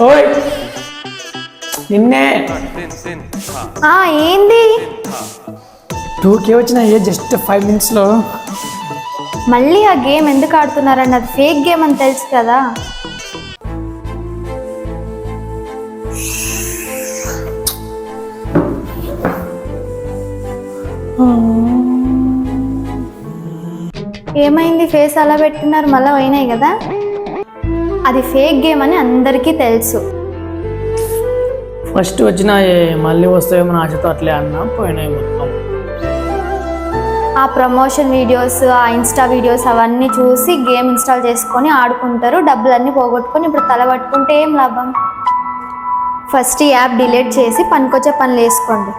ఓయ్ నిన్నే ఏంది 2K వచ్చినాయి జస్ట్ 5 minutesలో. మళ్ళీ ఆ గేమ్ ఎందుకు ఆడుతున్నారండి? అది ఫేక్ గేమ్ అని తెలుసు కదా. ఏమైంది? ఫేస్ అలా పెట్టున్నారు, మళ్ళీ పోయినాయి కదా. అది ఫేక్ గేమ్ అని అందరికీ తెలుసు. ఫస్ట్ వచ్చినాయి మళ్ళీ వస్తాయేమో ఆశతో అట్లే అన్నా, పోయినాయి మొత్తం. ఆ ప్రమోషన్ వీడియోస్, ఆ ఇన్స్టా వీడియోస్ అవన్నీ చూసి గేమ్ ఇన్స్టాల్ చేసుకొని ఆడుకుంటారు, డబ్బులన్నీ పోగొట్టుకొని ఇప్పుడు తల పట్టుకుంటే ఏం లాభం? ఫస్ట్ ఈ యాప్ డిలీట్ చేసి పనికొచ్చే పనులు వేసుకోండి.